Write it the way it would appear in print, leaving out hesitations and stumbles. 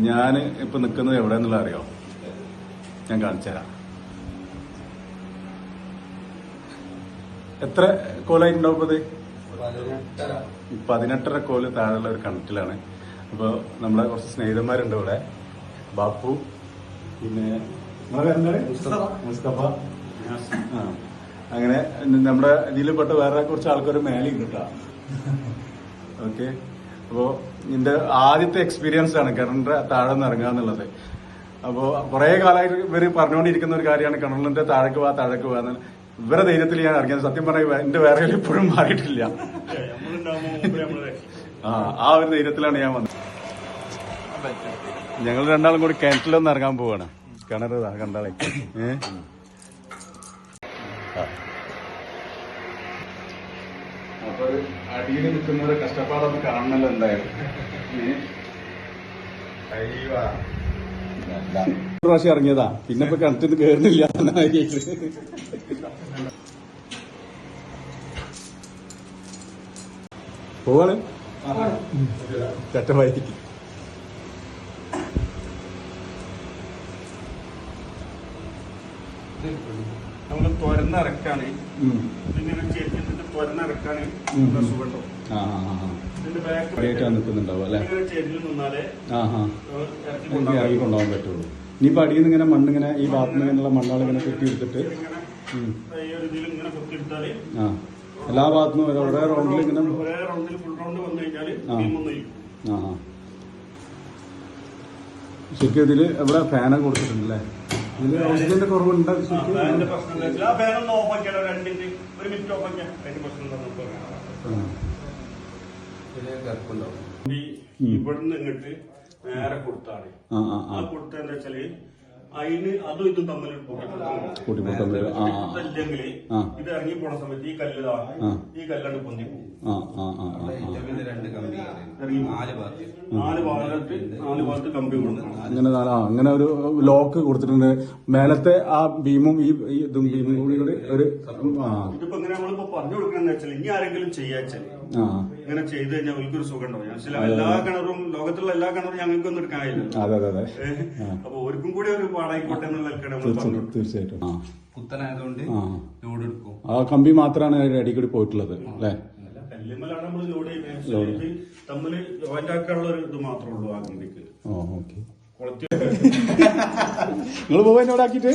ഞാൻ ഇപ്പൊ നിൽക്കുന്നത് എവിടെയെന്നുള്ള അറിയോ? ഞാൻ കാണിച്ചു തരാം. എത്ര കോലായിട്ടുണ്ടാവും? ഇത് 18.5 കോല് താഴെയുള്ള ഒരു കിണറ്റിലാണ്. അപ്പോൾ നമ്മുടെ കുറച്ച് സ്നേഹിതന്മാരുണ്ട് ഇവിടെ. ബാപ്പു, പിന്നെ മുസ്തഫ, അങ്ങനെ നമ്മുടെ ഇതിൽപ്പെട്ട വേറെ കുറച്ച് ആൾക്കാർ മേലെയും കിട്ടാം. ഓക്കെ, അപ്പോൾ ഇതിന്റെ ആദ്യത്തെ എക്സ്പീരിയൻസ് ആണ് കിണറിന്റെ താഴെ നിന്ന് ഇറങ്ങുക എന്നുള്ളത്. അപ്പോൾ കുറെ കാലമായിട്ട് ഇവര് പറഞ്ഞുകൊണ്ടിരിക്കുന്ന ഒരു കാര്യമാണ് കിണറിന്റെ താഴേക്ക് പോവാന്ന്. ഇവരെ ധൈര്യത്തിൽ ഞാൻ ഇറങ്ങിയത്. സത്യം പറഞ്ഞാൽ എന്റെ വേറെ ഇപ്പോഴും മാറിയിട്ടില്ല. ആ ഒരു ധൈര്യത്തിലാണ് ഞാൻ വന്നത്. ഞങ്ങൾ രണ്ടാളും കൂടി കിണറ്റിലൊന്ന് ഇറങ്ങാൻ പോവാണ്. കിണർ കണ്ടാളെ അപ്പൊ അടിയിൽ നിൽക്കുന്നവരെ കഷ്ടപ്പാടൊന്നും കാണണല്ലോ എന്തായാലും. പ്രാവശ്യം ഇറങ്ങിയതാ, പിന്നെ ഇപ്പൊ കിണറ്റിൽ കയറുന്നില്ല. പോവാണ് ചട്ടമായി. നമ്മള് തുരന്നിറക്കാണ്, ഇങ്ങനെ തുരന്നിറക്കാണ് നിൽക്കുന്നുണ്ടാവും അല്ലെ? ഇറങ്ങി കൊണ്ടുപോകാൻ പറ്റുള്ളൂ. ഇനിയിപ്പോ അടിയിൽ നിന്ന് ഇങ്ങനെ മണ്ണിങ്ങനെ ഈ ഭാഗത്ത് നിന്നുള്ള മണ്ണാൾ ഇങ്ങനെ കെട്ടിയെടുത്തിട്ട് എല്ലാ ഭാഗത്തുനിന്നും ഒരേ റൗണ്ടിൽ ഇങ്ങനെ ശരിക്കും ഇതില് എവിടെ ഫാനൊക്കെ കൊടുത്തിട്ടുണ്ടല്ലേ? ഇതില് ഓക്സിജന്റെ കുറവുണ്ട്. ഇവിടുന്ന് ഇങ്ങോട്ട് നേരെ കൊടുത്താണ്. ആ കൊടുത്ത എന്താ വെച്ചാല് അതിന് അതും ഇതും തമ്മിൽ ഇല്ലെങ്കിൽ ഇത് ഇറങ്ങി പോണ സമയത്ത് ഈ കല്ലാണ് പൊന്തി പോകും. നാല് ഭാഗത്ത് കമ്പി കൊടുക്കണം. അങ്ങനെ ഒരു ലോക്ക് കൊടുത്തിട്ടുണ്ട് മേലത്തെ ആ ബീമും ഈ ഇതും ബീമും കൂടി ഒരു ഇതിപ്പോ ഇങ്ങനെ നമ്മളിപ്പോ പറഞ്ഞു കൊടുക്കണെന്ന് വെച്ചാൽ ഇനി ആരെങ്കിലും ചെയ്യാച്ചാല് ഇങ്ങനെ ചെയ്ത് കഴിഞ്ഞാൽ അവർക്കൊരു സുഖം ഉണ്ടാവും. എല്ലാ കിണറും ലോകത്തുള്ള എല്ലാ കിണറും ഞങ്ങൾക്കൊന്നും എടുക്കാനില്ല. അപ്പൊ അവർക്കും കൂടി ഒരു പാടായിക്കോട്ടെ എന്നുള്ള തീർച്ചയായിട്ടും കുത്തനായതുകൊണ്ട് ലോഡ് എടുക്കും. ആ കമ്പി മാത്രമാണ് അടി കൂടി പോയിട്ടുള്ളത് അല്ലെ? കല്ലുമ്മലാണ് നമ്മൾ ലോഡ് ചെയ്യുന്നത്. തമ്മില് ജോയിന്റ് ആക്കാനുള്ള ഒരു ഇത് മാത്രമേ ഉള്ളൂ ആ കമ്പിക്ക്. ഓക്കെ, നിങ്ങൾ പോവാ എന്നോടാക്കിട്ട്